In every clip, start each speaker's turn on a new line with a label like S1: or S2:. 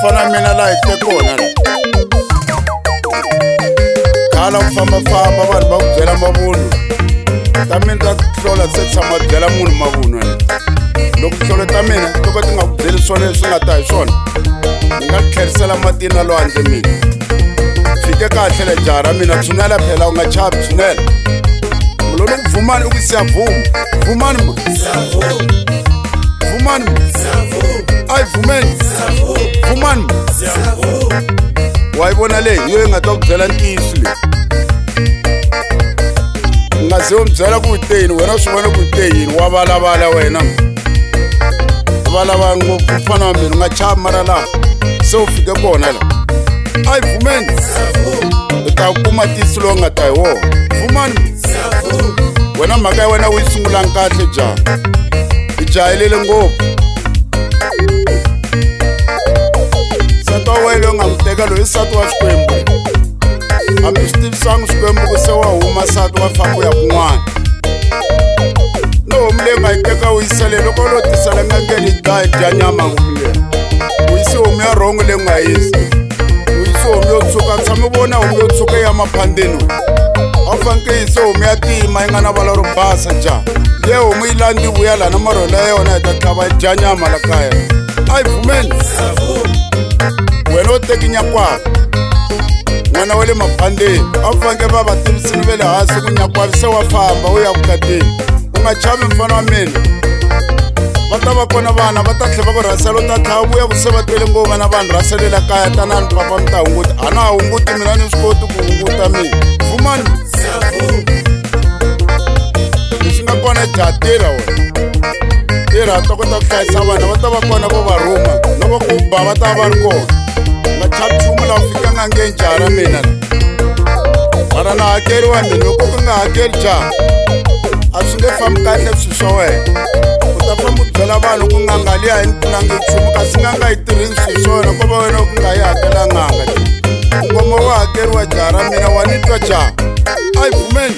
S1: mfana mina la hi kona la khala ku famba vanhu va ku byela mavunwa ta mina ta hlola se tshama byela munhu mavunwa loko tinhlolo ta mina to ka ti nga ku byeli swona leswi nga ta hi swona ni nga tlherisela matini na lwandle mina fike kahle le jaha ra mina tshunela phela u nga chavi tshunela mulolo ku vhumani u ku siya vhumani ma vhumani ma ai vhumeni vhumani ma wa yi vona leyi hi yo yi nga ta ku byela ntiyiso leyi u nga ze u mi byela ku te yini wena u swi vona ku te yini wa valavala wena valava ngopfu mfana wa mina u nga chavi mara laha se u fike kona la ai vhumeni u ta kuma tisi lowu nga ta hi wona vhumani wena mhaka ya wena u yi sungulangi kahle jaha i jahilele ngopfu nsati wa wena loyi u nga n'wi teka loyi i nsati wa Xikwembu hambi swi tivisangi Xikwembu ku se wa huma nsati wa famba u ya kun'wana no homu leyi nga yi teka u yisa leyi loko lo tisela ngangeni yi dya nyama homu leyi u yisi homu ya rhongo leyi u nga yisa u yisi homu yo tshuka tshame vona homu yo tshuka ya maphandeni a wu faneke yise homu ya tima yi nga na vala ro basa jaha le homu yi landi vuya laha na marholo ya yona yi ta tlhava yi dya nyama la kaya a yi vhumeni wena u teki nyakwava n'wana wa le maphandeni a wu faneke va va tivisini ve le hansi ku nyakwavi se wa famba u ya vukatini u nga chavi mfana wa mina va ta va kona vana va ta tlhela va ku rhasela u ta tlhava vuya ku se va tele ngopfu na vanhu rhaselela kaya tanani papa mi ta hunguta a na ha hunguti mina ni swi koti ku hunguta mina vhumani lexi nga kona jaha tirha wena tirha a ta kota ku hlayisa vana va ta va kona vo va rhuma loko ku ba va ta va ri kona nga chavi nchumu laha u fika ngangeni jaha ra mina la mara na hakeriwa mina loko ku nga hakeli jaha a swi nge fambi kahle swilo swa wena u ta famba u byela vanhu ku nganga liya hi ni pfunangi nchumu kasi nganga yi tirhini swilo swa wena ko va wena ku nga yi hakela nganga ngoma wa hakeriwa jaha ra mina wa ni twa jaha a yi vhumeni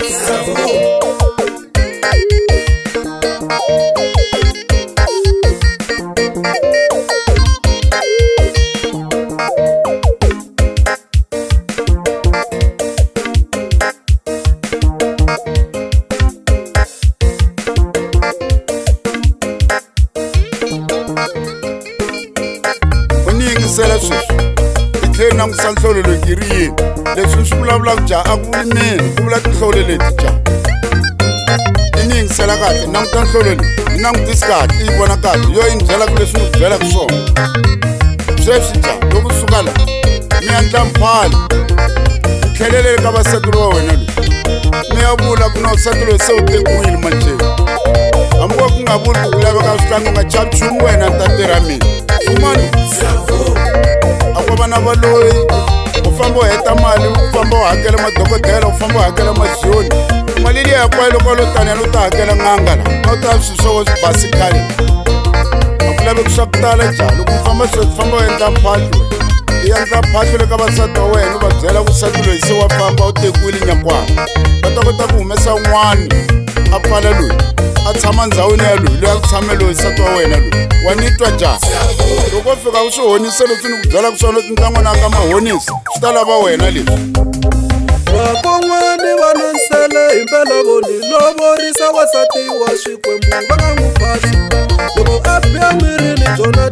S1: sweswi i tlheli langusa nhlolo loyi yi ri yini leswi ni swi vulavulaka jaha a ku vuli mina ku vula tinhlolo leti jaha i ni yingisela kahle ni languta nhlolo leyi ni langutisi kahle i yi vona kahle yo yi ni byelaka leswi ni ku byelaka swona sweswi jaha loko u suka la mi endla mphalo mi tlheleleli ka vasatiri wa wena loyi mi ya vula ku na wasati loyi se u tekiwile manjeni hambi wa ku nga vuli ku laveka switlangi u nga chavi nchumu wena ni ta tirha mina vhumani a ko va na valoyi u famba u heta mali u famba u hakela madokodela u famba u hakela mazoni mali liya kwayo loko lo tani u ta hakela nganga la a wu ta swilo swo swi basi khale a ku laveki swa ku tala jaha loko u famba sweswi famba u endla mphahlo i endla mphahlo le ka vasati wa wena u va byela ku nsati loyi se wa famba u tekiwile nyakwava va ta kota ku humesa un'wana a pfala loyi a tshama ndhawini ya loyi loyi a ku tshame loyi nsati wa wena loyi wa ni twa jaha loko u fika u swi honise leswi ni ku byelaka swona leti ni ta n'wanaka mahonisi swi ta lava wena leswi
S2: vakon'wani va nonsele hi mpela voni lovorisa wasati wa Xikwembu va nga n'wi phahli loko a biya mirini byona